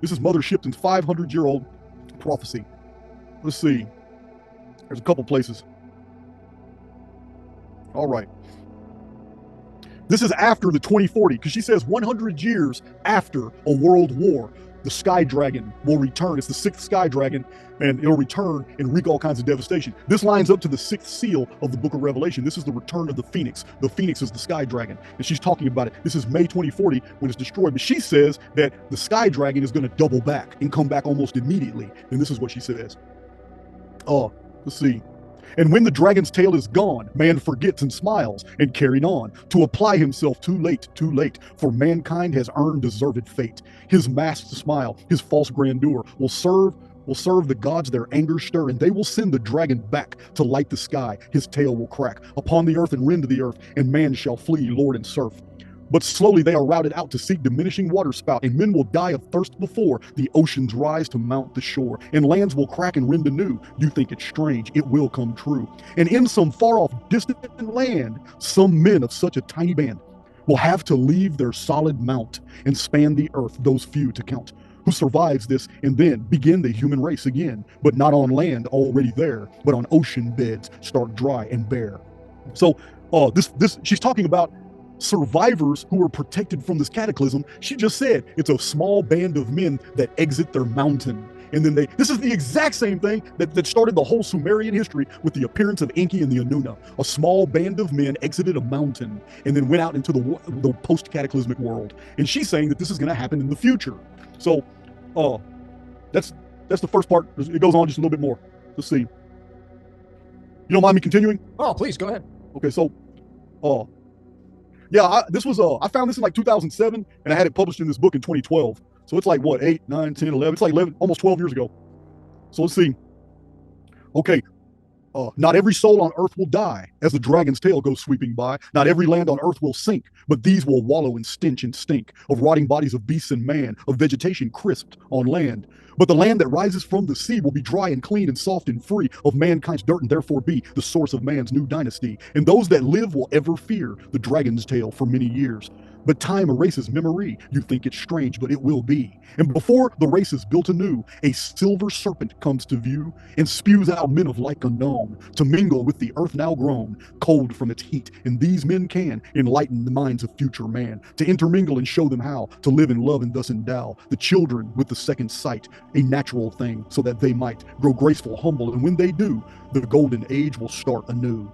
This is Mother Shipton's 500-year-old prophecy. Let's see. There's a couple places. All right. This is after the 2040, because she says 100 years after a world war, the Sky Dragon will return. It's the sixth Sky Dragon, and it'll return and wreak all kinds of devastation. This lines up to the sixth seal of the book of Revelation. This is the return of the Phoenix. The Phoenix is the Sky Dragon, and she's talking about it. This is May 2040 when it's destroyed, but she says that the Sky Dragon is going to double back and come back almost immediately, and this is what she says. Let's see. And when the dragon's tail is gone, man forgets and smiles and carried on to apply himself too late, for mankind has earned deserved fate. His masked smile, his false grandeur will serve the gods their anger stir, and they will send the dragon back to light the sky. His tail will crack upon the earth and rend the earth, and man shall flee lord and serf. But slowly they are routed out to seek diminishing water spout, and men will die of thirst before the oceans rise to mount the shore, and lands will crack and rend anew. You think it strange, it will come true. And in some far-off distant land, some men of such a tiny band will have to leave their solid mount and span the earth, those few to count. Who survives this and then begin the human race again, but not on land already there, but on ocean beds stark dry and bare. So she's talking about survivors who are protected from this cataclysm. She just said it's a small band of men that exit their mountain. And then this is the exact same thing that started the whole Sumerian history with the appearance of Enki and the Anuna. A small band of men exited a mountain and then went out into the post-cataclysmic world. And she's saying that this is going to happen in the future. So that's the first part. It goes on just a little bit more. Let's see. You don't mind me continuing? Oh, please, go ahead. Okay, so yeah, I found this in like 2007, and I had it published in this book in 2012. So it's like, what, 8, 9, 10, 11? It's like 11, almost 12 years ago. So let's see. Okay, not every soul on earth will die as the dragon's tail goes sweeping by. Not every land on earth will sink, but these will wallow in stench and stink of rotting bodies of beasts and man, of vegetation crisped on land. But the land that rises from the sea will be dry and clean and soft and free of mankind's dirt, and therefore be the source of man's new dynasty. And those that live will ever fear the dragon's tail for many years. But time erases memory. You think it's strange, but it will be. And before the race is built anew, a silver serpent comes to view and spews out men of like unknown to mingle with the earth now grown, cold from its heat. And these men can enlighten the minds of future man, to intermingle and show them how to live in love and thus endow the children with the second sight, a natural thing, so that they might grow graceful, humble, and when they do, the golden age will start anew.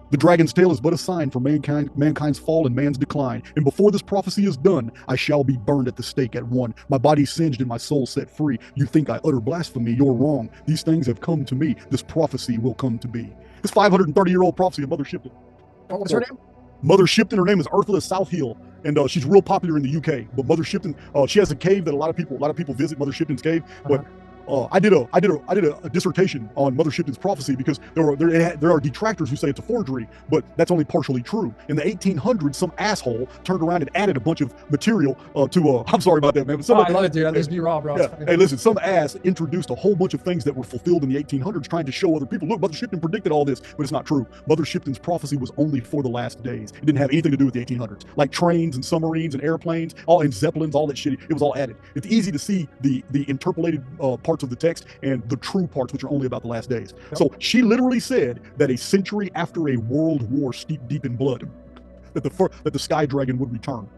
The dragon's tail is but a sign for mankind's fall and man's decline. And before this prophecy is done, I shall be burned at the stake at one. My body singed and my soul set free. You think I utter blasphemy? You're wrong. These things have come to me. This prophecy will come to be. This 530-year-old prophecy of Mother Shipton. Oh, what's her name? Mother Shipton. Her name is Ursula Southeil, and she's real popular in the UK. But Mother Shipton, she has a cave that a lot of people visit. Mother Shipton's cave, but. I did a dissertation on Mother Shipton's prophecy because there are detractors who say it's a forgery, but that's only partially true. In the 1800s, some asshole turned around and added a bunch of material to. I'm sorry about that, man. But I love it, dude. Let's be raw, bro. Yeah. Hey, listen, some ass introduced a whole bunch of things that were fulfilled in the 1800s, trying to show other people, look, Mother Shipton predicted all this, but it's not true. Mother Shipton's prophecy was only for the last days. It didn't have anything to do with the 1800s, like trains and submarines and airplanes, and zeppelins, all that shit. It was all added. It's easy to see the interpolated parts of the text and the true parts, which are only about the last days. Yep. So she literally said that a century after a world war steeped deep in blood, that the Sky Dragon would return.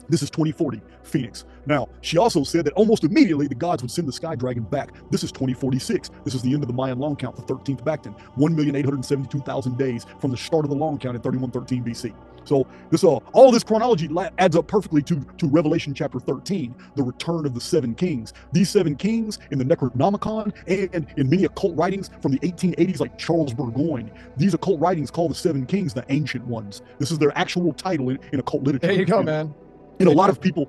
This is 2040, Phoenix. Now, she also said that almost immediately the gods would send the Sky Dragon back. This is 2046. This is the end of the Mayan long count, the 13th Bacton, 1,872,000 days from the start of the long count in 3113 BC. So this all this chronology adds up perfectly to Revelation chapter 13, the return of the seven kings. These seven kings in the Necronomicon and in many occult writings from the 1880s, like Charles Burgoyne, these occult writings call the seven kings the ancient ones. This is their actual title in occult literature. There you go, man. And a lot of people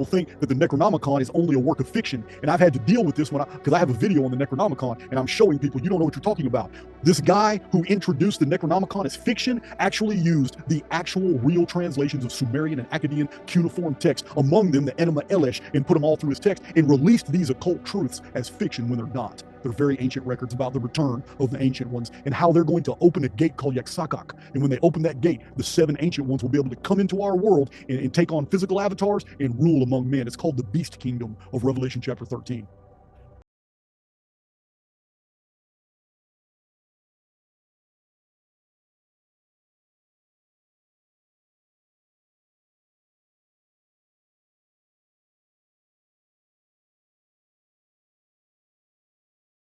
think that the Necronomicon is only a work of fiction, and I've had to deal with this because I have a video on the Necronomicon, and I'm showing people you don't know what you're talking about. This guy who introduced the Necronomicon as fiction actually used the actual real translations of Sumerian and Akkadian cuneiform text, among them the Enema Elish, and put them all through his text, and released these occult truths as fiction when they're not. They're very ancient records about the return of the Ancient Ones and how they're going to open a gate called Yaxakak. And when they open that gate, the 7 Ancient Ones will be able to come into our world and take on physical avatars and rule among men. It's called the Beast Kingdom of Revelation chapter 13.